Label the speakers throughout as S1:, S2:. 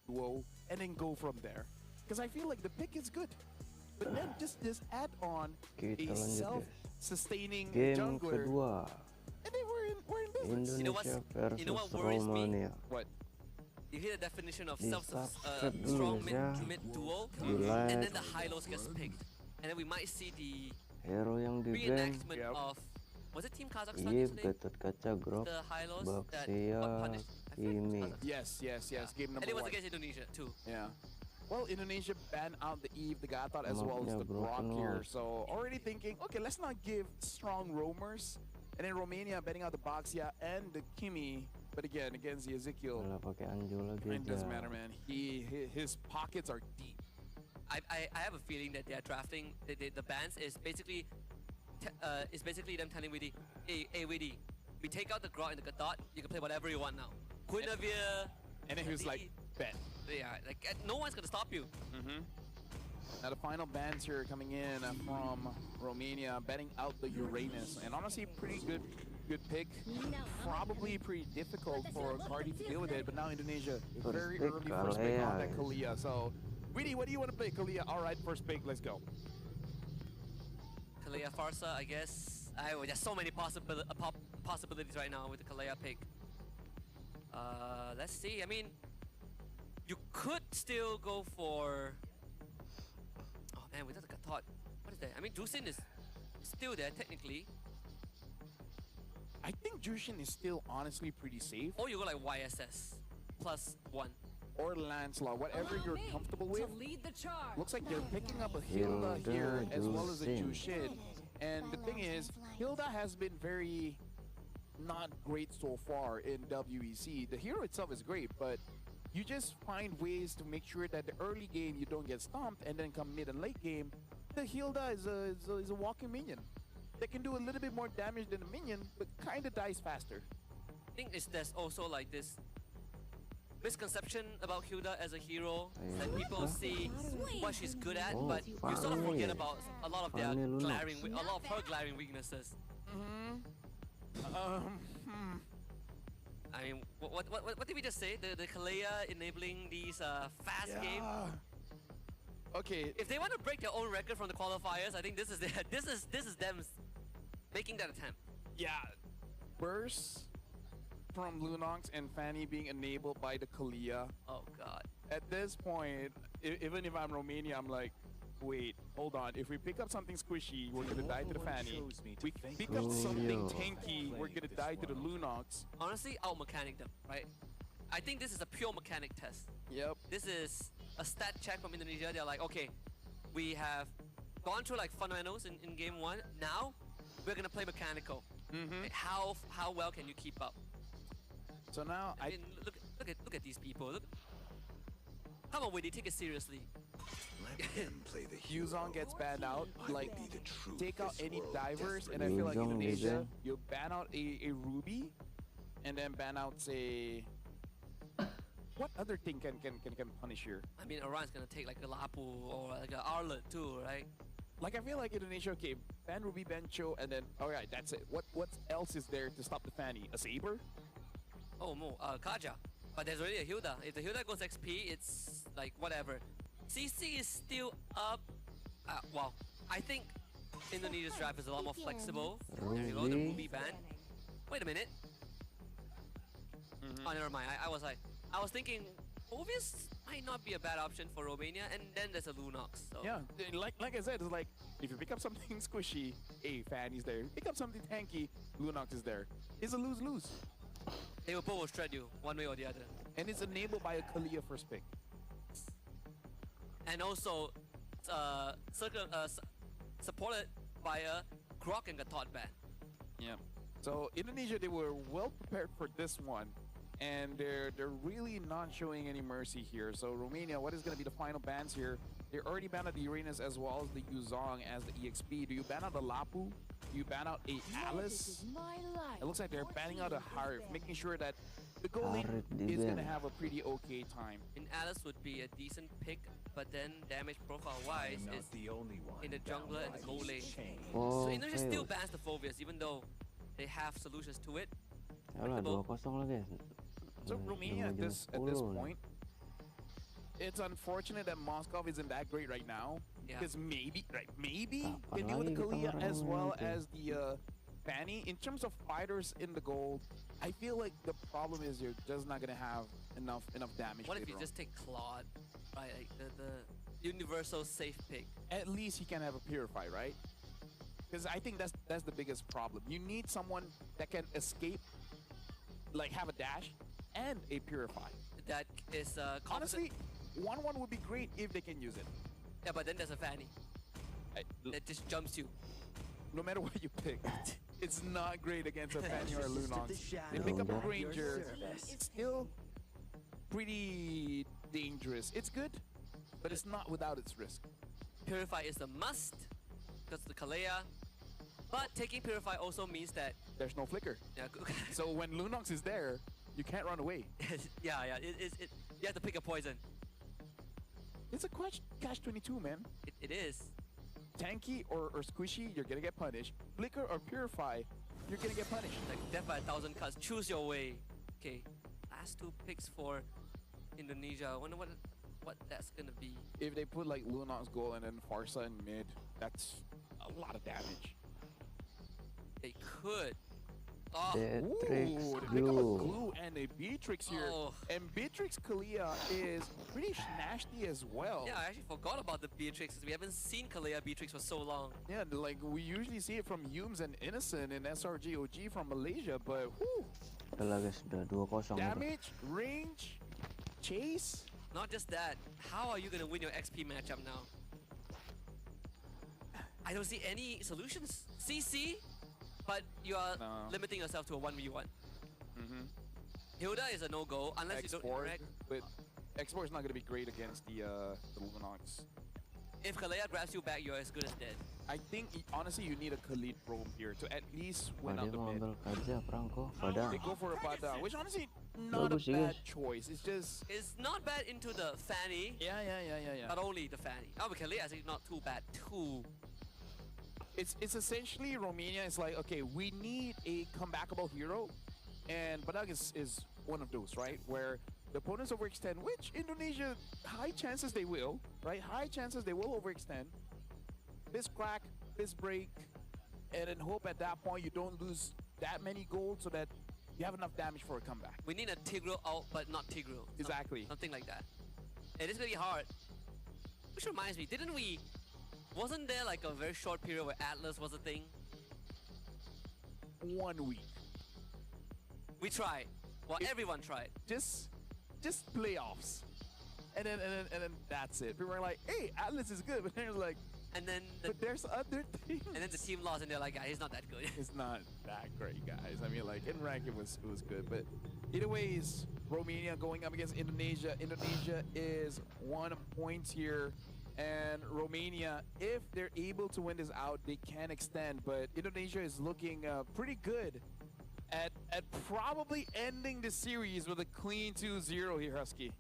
S1: duo and then go from there. Because I feel like the pick is good. But then just add on
S2: Kita
S1: a
S2: lanjut guys.
S1: self-sustaining
S2: Game
S1: jungler,
S2: kedua,
S1: and then we're in business.
S2: Indonesia
S3: You know what
S2: versus
S3: worries me?
S2: Romania.
S1: What?
S3: You hear the definition of
S2: Di-subscribe dulu
S3: strong
S2: guys ya.
S3: mid duo,
S2: Di
S3: and
S2: like
S3: then the high lows gets picked, and then we might see the
S2: hero yang di ban.
S3: reenactment of, was it Team Kazakhstan
S2: Iesf
S3: yesterday?
S2: Gatot Kaca Grok
S3: The high lows that
S2: Baksia
S3: got punished. I think it was
S2: ini.
S3: Kazakhstan.
S1: Yes. Game
S3: And
S1: number
S3: it was
S1: 1.
S3: against Indonesia too.
S1: Yeah. Well, Indonesia banned out the Eve, the Gatot, as well as
S2: Mapnya
S1: the Brock
S2: broken
S1: here.
S2: wall.
S1: So already thinking, okay, let's not give strong roamers. And then Romania banning out the Baxia and the Kimi. But again, against the Ezekiel,
S2: Malah pakai Anjo lagi
S1: it doesn't matter,
S2: aja.
S1: man. His pockets are deep.
S3: I have a feeling that they are drafting the bans is basically them telling Widdy, hey Widdy, we take out the Grot and the Gadot, you can play whatever you want now. Quinavir.
S1: And then he was like, bet.
S3: Yeah, like no one's gonna stop you.
S1: Now the final bans here coming in from Romania, betting out the Uranus, and honestly, pretty good pick. Probably pretty difficult for Cardi to deal with it, but now Indonesia very
S2: pick,
S1: early first pick on that
S2: Kalea.
S1: Kalia. So, Weedy, what do you want to play, Kalia? All right, first pick, let's go.
S3: Kalea Farsa, I guess. There's so many possibilities right now with the Kalea pick. Let's see. I mean, you could still go for. Oh man, without the Gatot, what is that? I mean, Jusin is still there technically.
S1: I think Jushin is still honestly pretty safe.
S3: Or you go like YSS +1.
S1: Or Lancelot, whatever you're comfortable with.
S4: Lead the charge.
S1: Looks like they're picking up a Hilda here as well as a
S2: Jushin.
S1: Jushin. And the thing is, Hilda has been very not great so far in WEC. The hero itself is great, but you just find ways to make sure that the early game you don't get stomped, and then come mid and late game, the Hilda is a walking minion that can do a little bit more damage than a minion, but kind of dies faster.
S3: I think there's also like this misconception about Hilda as a hero that people see what she's good at,
S2: Oh,
S3: but you sort of forget
S2: funny.
S3: about a lot of their
S2: Funny Lunox.
S3: a lot of her glaring weaknesses. I mean, what did we just say? The Kalea enabling these fast game.
S1: Okay,
S3: If they want to break their own record from the qualifiers, I think this is them making that attempt.
S1: yeah. Burst from Lunox and Fanny being enabled by the Kalia.
S3: Oh god.
S1: At this point, even if I'm Romania, I'm like, wait, hold on. If we pick up something squishy, we're gonna die to the Fanny. We pick up something tanky, we're gonna die to the Lunox.
S3: Honestly, out mechanic them, right? I think this is a pure mechanic test.
S1: Yep.
S3: This is a stat check from Indonesia. They're like, okay, we have gone through like fundamentals in game 1. Now we're gonna play mechanical. How well can you keep up?
S1: So now
S3: I mean, look at these people. Look, come on, Widdy, take it seriously.
S1: Yuzong gets banned out. Like, take out any divers, and I feel like
S2: Yuzong
S1: Indonesia,
S2: leader.
S1: you ban out a Ruby, and then ban out, say, what other thing can punish here?
S3: I mean, Orion is gonna take like a Lapu or like a Arlet too, right?
S1: Like, I feel like Indonesia, okay, ban Ruby, ban Cho, and then, alright, that's it. What else is there to stop the Fanny? A Saber?
S3: Oh, Kaja. But there's already a Hilda. If the Hilda goes XP, it's like whatever. CC is still up. Well, I think Indonesia's draft is a lot more flexible. There you go, the
S2: Ruby.
S3: Ruby ban. Wait a minute. Oh, never mind. I was thinking, Obvious might not be a bad option for Romania, and then there's a Lunox. So.
S1: Yeah, like I said, it's like, if you pick up something squishy, Fanny's there. Pick up something tanky, Lunox is there. It's a lose-lose.
S3: They will both shred you, one way or the other.
S1: And it's enabled by a Kalia first pick.
S3: And also, supported by a Grok and Gatot ban.
S1: Yeah. So Indonesia, they were well prepared for this one, and they're really not showing any mercy here. So Romania, what is going to be the final bans here? They already banned out the Uranus as well as the Yuzong as the EXP. Do you ban out the Lapu? Do you ban out a Alice? It looks like they're banning out a Harv, making sure that the goal lane is going to have a pretty okay time.
S3: In Alice would be a decent pick, but then damage profile wise is in the jungler and the goal lane. So Indonesia still bans the Phobias even though they have solutions to it.
S2: Yalah 2-0 lah guys.
S1: So Romania at this point, It's unfortunate that Moskov isn't that great right now.
S3: Yeah.
S1: Because maybe
S2: Kapan
S1: can deal with the
S2: lagi kita
S1: Kalia as
S2: ngereng
S1: well
S2: itu?
S1: as the Fanny. In terms of fighters in the gold, I feel like the problem is you're just not gonna have enough damage.
S3: What if you
S1: later on.
S3: just take Claude, right? Like the universal safe pick.
S1: At least he can have a Purify, right? Because I think that's the biggest problem. You need someone that can escape, like have a dash and a Purify.
S3: That is
S1: Honestly, 1-1 would be great if they can use it.
S3: Yeah, but then there's a Fanny that just jumps you.
S1: No matter what you pick, it's not great against a Fanny or a Lunox. They pick up a Ranger, it's still pretty dangerous. It's good, but it's not without its risk.
S3: Purify is a must because the Kalea. But taking Purify also means that
S1: There's no flicker.
S3: yeah,
S1: So when Lunox is there, you can't run away.
S3: yeah. You have to pick a poison.
S1: It's a catch-22, man.
S3: It is.
S1: Tanky or squishy, you're gonna get punished. Flicker or Purify, you're gonna get punished.
S3: Like death by 1,000 cuts. Choose your way. Okay, last two picks for Indonesia. I wonder what that's gonna be.
S1: If they put like Lunox goal and then Farsa in mid, that's a lot of damage.
S3: They could. Oh,
S2: Beatrix
S1: Ooh, they pick up a
S2: Glue.
S1: glue and a Beatrix here.
S3: Oh.
S1: And Beatrix Kalia is pretty nasty as well.
S3: yeah, I actually forgot about the Beatrix. We haven't seen Kalea Beatrix for so long.
S1: Yeah, like we usually see it from Humes and Innocent and SRGOG from Malaysia, but whew,
S2: Udah lah guys, udah 2-0 itu.
S1: damage, range, chase.
S3: Not just that. How are you gonna win your XP matchup now? I don't see any solutions. CC, but you are
S1: No.
S3: limiting yourself to a 1v1.
S1: Mm-hmm.
S3: Hilda is a no-go unless you don't
S1: Export,
S3: interact.
S1: but Export is not gonna be great against the Lunox.
S3: If Kalea grabs you back, you're as good as dead.
S1: I think honestly you need a Khalid roam here to at least win
S2: Wah,
S1: out
S2: dia
S1: the
S2: mau
S1: mid.
S2: ambil Kaja, Franco, Pada.
S1: They go for a Bada, which honestly not
S2: Bagus sih,
S1: a bad
S2: guys.
S1: choice. It's just
S3: It's not bad into the Fanny.
S1: yeah.
S3: Not only the Fanny. Oh, but Kalea is actually not too bad too.
S1: It's essentially Romania is like, okay, we need a comebackable hero, and Badag is one of those, right? Where the opponents overextend, which Indonesia, high chances they will, right? High chances they will overextend. This crack, this break, and then hope at that point you don't lose that many gold so that you have enough damage for a comeback.
S3: We need a Tigreal out, but not Tigreal.
S1: Exactly.
S3: Something like that. It is gonna be hard. Which reminds me, wasn't there like a very short period where Atlas was a thing?
S1: 1 week.
S3: We tried. Well, everyone tried.
S1: Just playoffs. And then that's it. People are like, hey, Atlas is good, but then it's like,
S3: And then the,
S1: but there's other things.
S3: and then the team lost, and they're like, "Yeah, he's not that good."
S1: It's not that great, guys. I mean, like in rank, it was good, but either ways, Romania going up against Indonesia. Indonesia is 1 point here, and Romania, if they're able to win this out, they can extend. But Indonesia is looking pretty good at probably ending the series with a clean 2-0 here, Husky.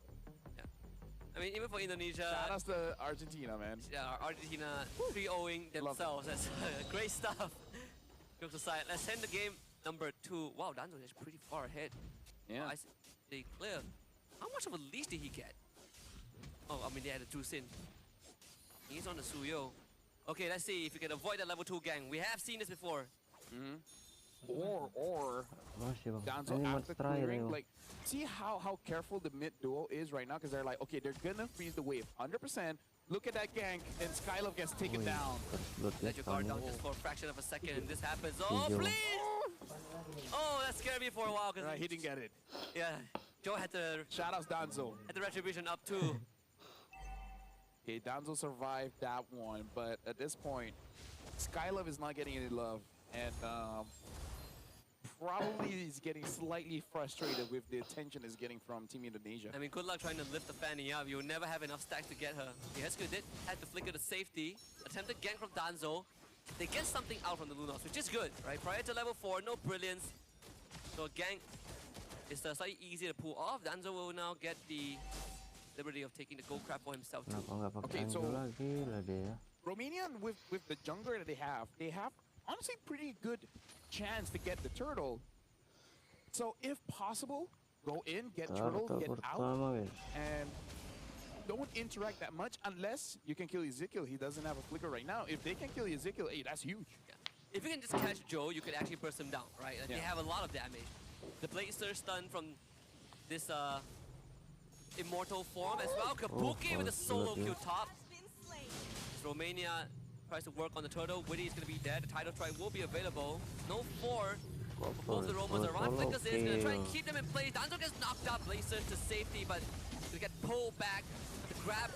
S3: I mean, even for Indonesia,
S1: Shout out to Argentina, man.
S3: Argentina 3-0ing themselves. That's great stuff. Jokes aside, let's end the game number 2. Wow, Danzo is pretty far ahead.
S1: Yeah.
S3: Oh, they clear. How much of a lead did he get? Oh, I mean, they had a juice in. He's on the Suyo. Okay, let's see if you can avoid that level 2 gang. We have seen this before.
S1: Mm-hmm. Or
S2: Masih bang.
S1: Danzo
S2: Ini
S1: after
S2: match terakhir
S1: clearing,
S2: ya.
S1: like, see how careful the mid duo is right now, because they're like, okay, they're gonna freeze the wave 100%. Look at that gank, and Skylove gets taken
S2: Wih,
S1: down.
S2: first blood ya,
S3: Let your guard down
S2: Fanny.
S3: just for a fraction of a second, and this happens. Oh,
S2: Hijau.
S3: please! Oh, that scared me for a while. Cause
S1: Right, he didn't get it.
S3: yeah, Joe had the
S1: Danzo.
S3: retribution up too.
S1: Okay, Danzo survived that one, but at this point, Skylove is not getting any love, and probably he's getting slightly frustrated with the attention he's getting from Team Indonesia.
S3: I mean, good luck trying to lift the Fanny up. You'll never have enough stacks to get her. Yesku did had to flicker to safety. Attempted gank from Danzo. They get something out from the Lunos, which is good, right? Prior to level 4, no brilliance. So gank is slightly easier to pull off. Danzo will now get the liberty of taking the gold crab for himself too.
S2: Kenapa nggak pakai
S1: Okay,
S2: Anjo
S1: so-
S2: lagi lah dia?
S1: Romanian with the jungler that they have honestly pretty good chance to get the turtle. So if possible, go in, get turtle,
S2: Turtle
S1: get out,
S2: pertama guys.
S1: and don't interact that much unless you can kill Ezekiel. He doesn't have a flicker right now. If they can kill Ezekiel, hey, that's huge.
S3: Yeah. If you can just catch Joe, you could actually burst him down, right? Like,
S1: Yeah.
S3: They have a lot of damage. The Blade Surge stun from this immortal form as well. Kabuki with a solo kill top. Romania tries to work on the turtle. Witty is going to be dead. The title strike will be available. No 4. Both the Romans are on. Flickers is going to try and keep them in place. Danzo gets knocked out. Blade Surge to safety, but they get pulled back. The grab.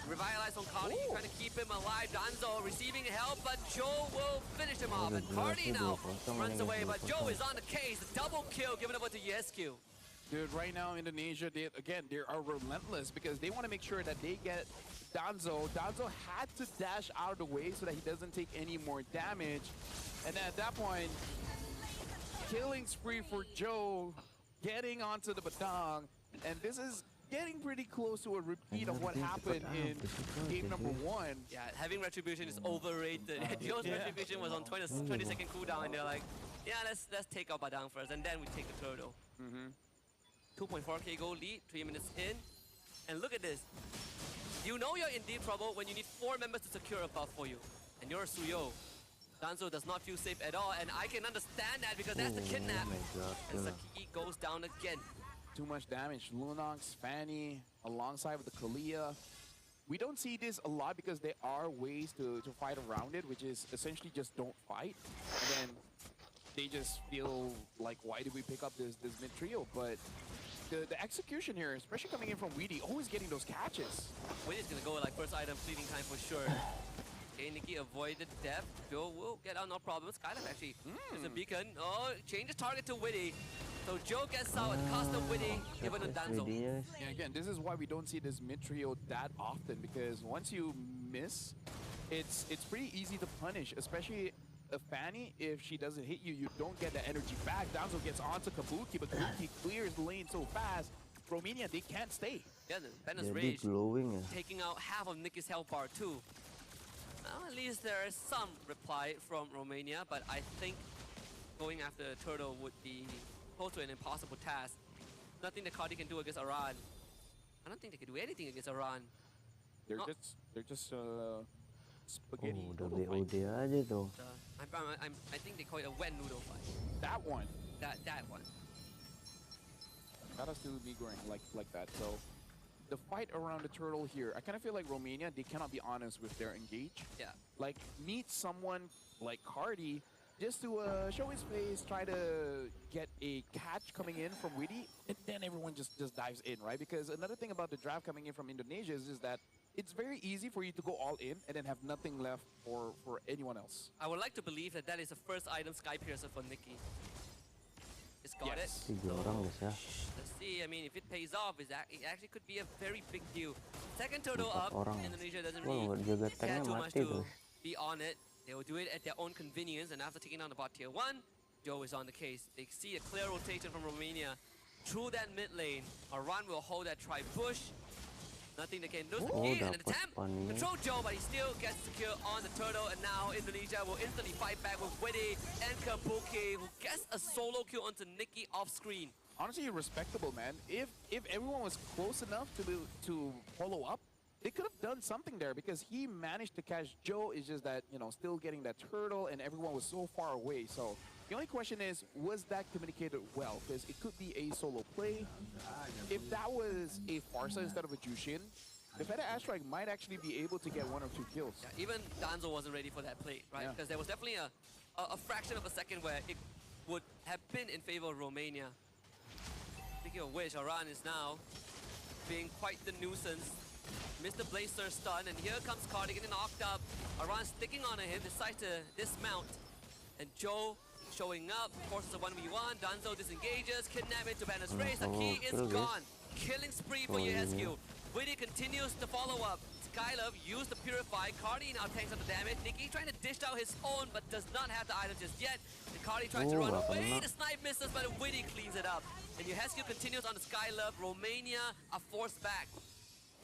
S3: Revitalize on Cardi, trying to keep him alive. Danzo receiving help, but Joe will finish him off. And Cardi now runs away, but Joe is on the case. The double kill given over to Iesf.
S1: Dude, right now Indonesia, they are relentless because they want to make sure that they get Danzo. Danzo had to dash out of the way so that he doesn't take any more damage. And then at that point, killing spree for Joe, getting onto the batang. And this is getting pretty close to a repeat of what happened in game number 1.
S3: Yeah, having Retribution is overrated. Joe's Retribution was on 20-second cooldown, and they're like, yeah, let's take out Badang first, and then we take the turtle. 2.4k gold lead, 3 minutes in. And look at this. You know you're in deep trouble when you need 4 members to secure a buff for you. And you're a Suyo. Danzo does not feel safe at all, and I can understand that because that's the kidnap. And Saki goes down again.
S1: Too much damage. Lunox, Fanny, alongside with the Kalia. We don't see this a lot because there are ways to fight around it, which is essentially just don't fight. And then they just feel like, why did we pick up this mid trio? But the execution here, especially coming in from Weedy, always getting those catches.
S3: Weedy's gonna go with like first item fleeting time for sure. Okay, Nikki avoided death. Joe will get out, no problem. Skylab actually is a beacon. Oh, changes target to Witty. So Joe gets out at the cost of Witty, given to Danzo.
S1: Yeah, again, this is why we don't see this mid trio that often, because once you miss, it's pretty easy to punish, especially a Fanny. If she doesn't hit you, you don't get the energy back. Danzo gets onto Kabuki, but Kabuki clears the lane so fast. Romania, they can't stay.
S3: Yeah, the Banner's Rage taking out half of Nicky's health bar too. Well, at least there is some reply from Romania, but I think going after the turtle would be close to an impossible task. Nothing that Cardi can do against Iran. I don't think they can do anything against Iran.
S1: They're just spaghetti.
S2: Oh, udah BOD aja tuh.
S3: I think they call it a wet noodle fight.
S1: That one.
S3: That one.
S1: Gotta still be going like that. So the fight around the turtle here, I kind of feel like Romania, they cannot be honest with their engage.
S3: Yeah.
S1: Like, meet someone like Cardi just to show his face, try to get a catch coming in from Witty, and then everyone just dives in, right? Because another thing about the draft coming in from Indonesia is that it's very easy for you to go all in and then have nothing left for anyone else.
S3: I would like to believe that that is the first item Sky Piercer for Nikki. It's got it. So, let's see. I mean, if it pays off, it actually could be a very big deal. Second turtle up. Indonesia doesn't really care too much to be on it. They will do it at their own convenience, and after taking down the bot tier 1, Joe is on the case. They see a clear rotation from Romania through that mid lane. Aran will hold that tri-bush. Nothing they can do. An attempt. Control Joe, but he still gets secure on the turtle, and now Indonesia will instantly fight back with Witty and Kabuki, who gets a solo kill onto Nikki off screen.
S1: Honestly, respectable, man. If everyone was close enough to follow up, they could have done something there, because he managed to catch Joe. It's just that, you know, still getting that turtle, and everyone was so far away. So the only question is, was that communicated well? Because it could be a solo play. If that was a Farsa instead of a Jushin, the Feta Astrike might actually be able to get 1 or 2 kills.
S3: Yeah, even Danzo wasn't ready for that play, right? Because there was definitely a fraction of a second where it would have been in favor of Romania. Speaking of which, Aran is now being quite the nuisance. Mr. Blazer stun, and here comes Cardi getting knocked up. Aran sticking on him, decides to dismount. And Joe showing up, forces a 1v1. Danzo disengages, kidnapping to Banner's race. The key is gone. Killing spree for USQ. Witty continues to follow up. Skylove used the Purify. Cardi now tanks up the damage. Nikki trying to dish out his own, but does not have the item just yet. And Cardi tries to run away. The snipe misses, but Witty cleans it up. And USQ continues on the Skylove. Romania are forced back.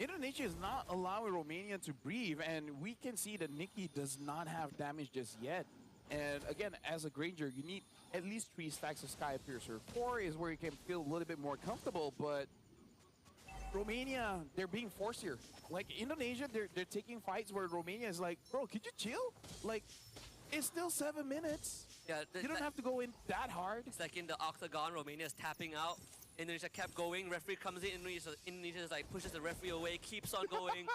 S1: Indonesia is not allowing Romania to breathe, and we can see that Nikki does not have damage just yet. And again, as a Granger, you need at least 3 stacks of Sky Piercer. 4 is where you can feel a little bit more comfortable, but Romania, they're being forced here. Like Indonesia, they're taking fights where Romania is like, bro, could you chill? Like, it's still 7 minutes.
S3: Yeah,
S1: You don't have to go in that hard.
S3: It's like in the octagon, Romania is tapping out. Indonesia kept going. Referee comes in. Indonesia is like pushes the referee away, keeps on going.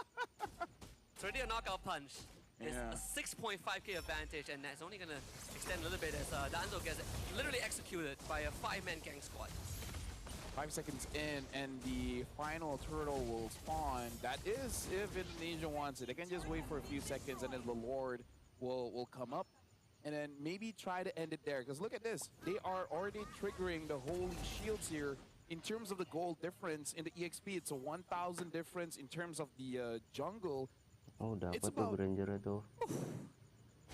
S3: It's already a knockout punch. It's a 6.5k advantage, and that's only gonna extend a little bit as Danzo gets literally executed by a 5-man gang squad.
S1: 5 seconds in, and the final turtle will spawn. That is if Indonesia wants it. They can just wait for a few seconds, and then the Lord will come up, and then maybe try to end it there. Because look at this. They are already triggering the holy shields here. In terms of the gold difference in the EXP, it's a 1,000 difference. In terms of the jungle,
S2: Oh,
S1: it's
S2: dapat tuh
S1: about
S2: Granger itu.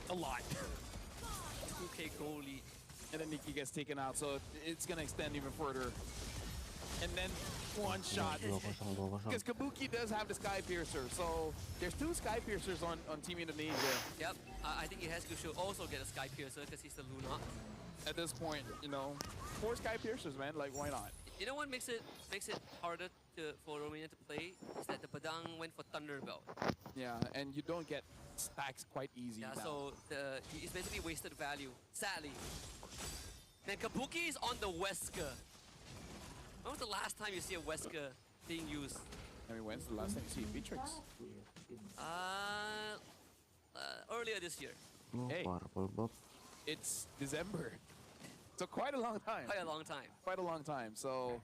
S1: a lot.
S3: 2k goal lead.
S1: And then Nikki gets taken out, so it's going to extend even further. And then one shot.
S2: 2-0, 2-0.
S1: Because Kabuki does have the Sky Piercer, so there's 2 Sky Piercers on Team Indonesia.
S3: Yep, I think Iesf should also get a Sky Piercer because he's the Luna.
S1: At this point, you know, 4 Sky Piercers, man. Like, why not?
S3: You know what makes it harder for Romania to play is that the Padang went for Thunderbelt.
S1: Yeah, and you don't get stacks quite easy
S3: Yeah,
S1: now.
S3: so it's basically wasted value, sadly. Then Kabuki is on the Wesker. When was the last time you see a Wesker being used?
S1: I mean, when's the last time you see Beatrix?
S3: Earlier this year.
S2: Oh,
S1: Hey.
S2: purple buff.
S1: It's December. So quite a long time.
S3: Quite a long time.
S1: Quite a long time. So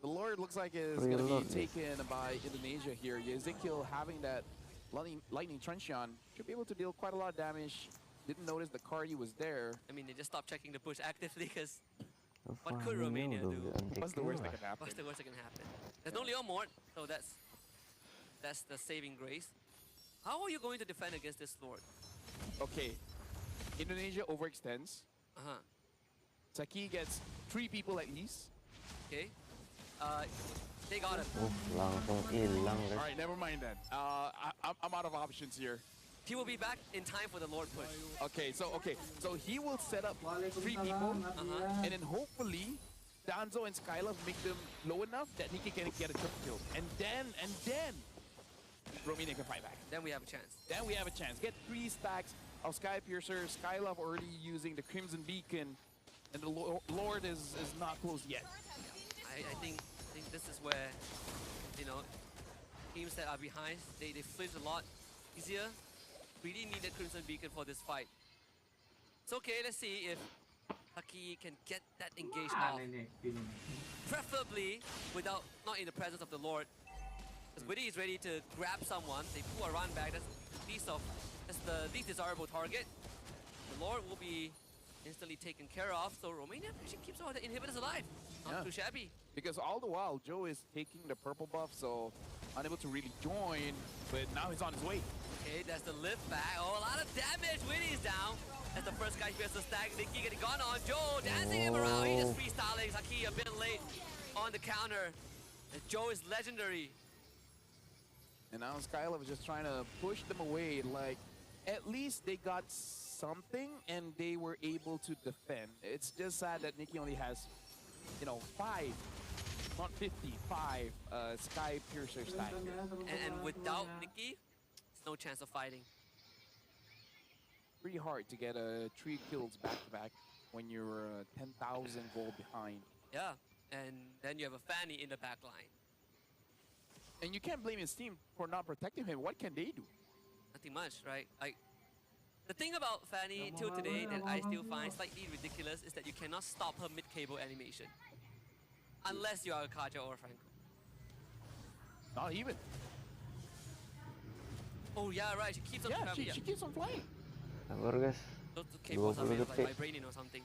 S1: the Lord looks like is
S2: Pretty
S1: going to
S2: long.
S1: be taken by Indonesia here. Ezekiel having that lightning truncheon should be able to deal quite a lot of damage. Didn't notice the Cardi was there.
S3: I mean, they just stopped checking the bush actively because
S2: Apa
S3: What could
S2: ini
S3: Romania
S2: udah
S3: do?
S2: anti
S1: What's the worst that
S2: kill
S1: can happen?
S3: what's the worst that can happen? There's no Leon Mort, so that's the saving grace. How are you going to defend against this Lord?
S1: Okay, Indonesia overextends.
S3: Uh-huh.
S1: Saki gets 3 people at least.
S3: Okay. They got him.
S2: langsung hilang
S1: All
S2: guys.
S1: right, never mind then. I'm out of options here.
S3: He will be back in time for the Lord push.
S1: Okay, so he will set up 3 people, and then hopefully Danzo and Skylove make them low enough that he can get a triple kill, and then Romania can fight back.
S3: Then we have a chance.
S1: Then we have a chance. Get 3 stacks of Sky Piercer. Skylove already using the Crimson Beacon, and the Lord is not close yet.
S3: I think this is where, you know, teams that are behind, they flinch a lot easier. Really need a Crimson Beacon for this fight. It's okay, let's see if Taki can get that engage off. Preferably not in the presence of the Lord. Because Witty is ready to grab someone. They pull a run back. That's the least desirable target. The Lord will be instantly taken care of. So Romania actually keeps all the inhibitors alive. Not too shabby.
S1: Because all the while, Joe is taking the purple buff, so unable to really join, but now he's on his way.
S3: Okay, that's the lift back. Oh, a lot of damage. Witty's down. That's the first guy who has the stack. Nikki getting gone on. Joe dancing him around. He just freestyling. Saki a bit late on the counter. And Joe is legendary.
S1: And now Skylove is just trying to push them away. Like, at least they got something and they were able to defend. It's just sad that Nikki only has, you know, 5, not 55 Sky Piercer stack.
S3: And without Nikki, there's no chance of fighting.
S1: Pretty hard to get 3 kills back to back when you're 10,000 gold behind.
S3: Yeah, and then you have a Fanny in the back line.
S1: And you can't blame his team for not protecting him. What can they do?
S3: Nothing much, right? Like, the thing about Fanny till today that I still find slightly ridiculous is that you cannot stop her mid-cable animation. Unless you are a Kaja or a Franco.
S1: Not even.
S3: Oh yeah, right, she keeps on
S1: Yeah,
S3: traveling.
S1: she keeps on flying.
S2: Sabar guys.
S3: Those cables are
S2: 20
S3: made of, like
S2: detik.
S3: vibrating or something.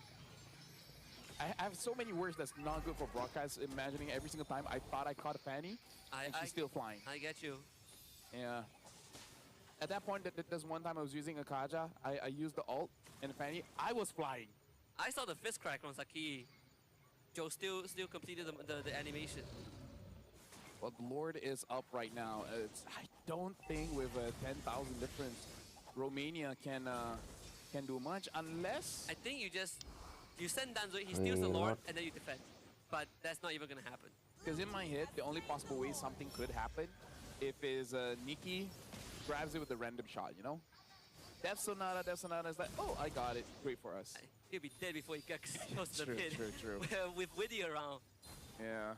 S1: I have so many words that's not good for broadcast. Imagining every single time I thought I caught a Fanny, and she's still flying.
S3: I get you.
S1: Yeah. At that point, there's one time I was using a Kaja. I used the ult and Fanny. I was flying.
S3: I saw the fist crack on Saki. Joe still completed the animation.
S1: Well, the Lord is up right now. I don't think with a 10,000 difference, Romania can do much unless.
S3: I think you send Danzo, he steals the Lord, and then you defend. But that's not even gonna happen.
S1: Because in my head, the only possible way something could happen if is Nikki grabs it with a random shot, you know? Death Sonata is like, oh, I got it. Great for us.
S3: He'll be dead before he gets close to the pit.
S1: True.
S3: With Widdy around.
S1: Yeah.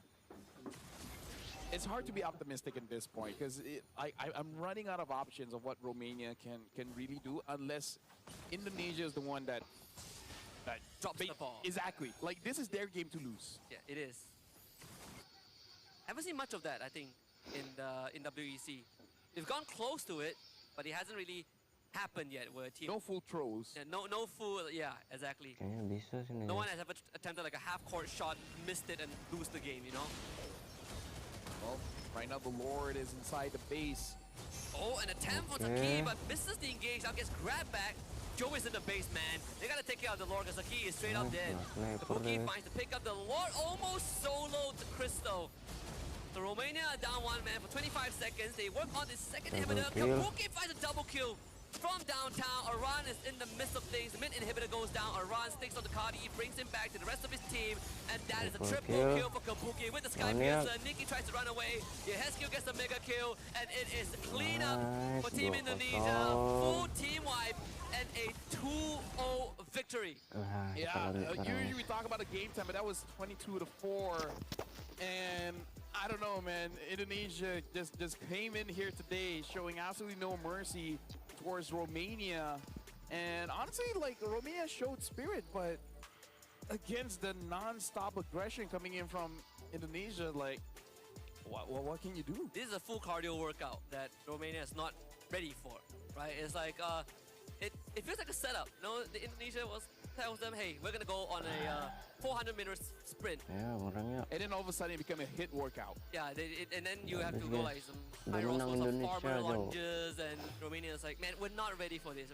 S1: It's hard to be optimistic at this point because I'm running out of options of what Romania can really do unless Indonesia is the one that
S3: Drops the ball.
S1: Exactly. Like, this is their game to lose.
S3: Yeah, it is. Haven't seen much of that, I think, in WEC. They've gone close to it, but it hasn't really happened yet where a team...
S1: No full throws.
S3: Yeah, no full... Yeah, exactly.
S2: Kayaknya bisa sih nih.
S3: No one has ever attempted like a half-court shot, missed it, and lose the game, you know?
S1: Well, right now the Lord is inside the base.
S3: Oh, an attempt for Saki, but misses the engage. Now gets grabbed back. Joe is in the base, man. They gotta take care of the Lord because Saki is straight up dead. Kabuki finds to pick up the Lord, almost solo to Crystal. So Romania are down one man for 25 seconds. They work on the second inhibitor. Kabuki finds a double kill from downtown. Aran is in the midst of things. The mid inhibitor goes down. Aran sticks on the Cardi, brings him back to the rest of his team. And that is a triple kill for Kabuki with the Sky Piercer. Nikki tries to run away. Yehescu gets the mega kill. And it is clean up for Team Indonesia. Full team wipe and a 2-0 victory.
S1: Yeah, usually we talk about the game time, but that was 22-4. And I don't know, man. Indonesia just came in here today showing absolutely no mercy towards Romania. And honestly, like, Romania showed spirit, but against the non-stop aggression coming in from Indonesia, like, what can you do?
S3: This is a full cardio workout that Romania is not ready for, right? It's like, it feels like a setup. You know, the Indonesia tells them, hey, we're gonna go on a 400-meter sprint.
S2: Yeah, orangnya.
S1: And then all of a sudden it became a hit workout.
S3: Yeah, and then you have to go like some high rolls of farmer lunges, and Romania is like, man, we're not ready for this.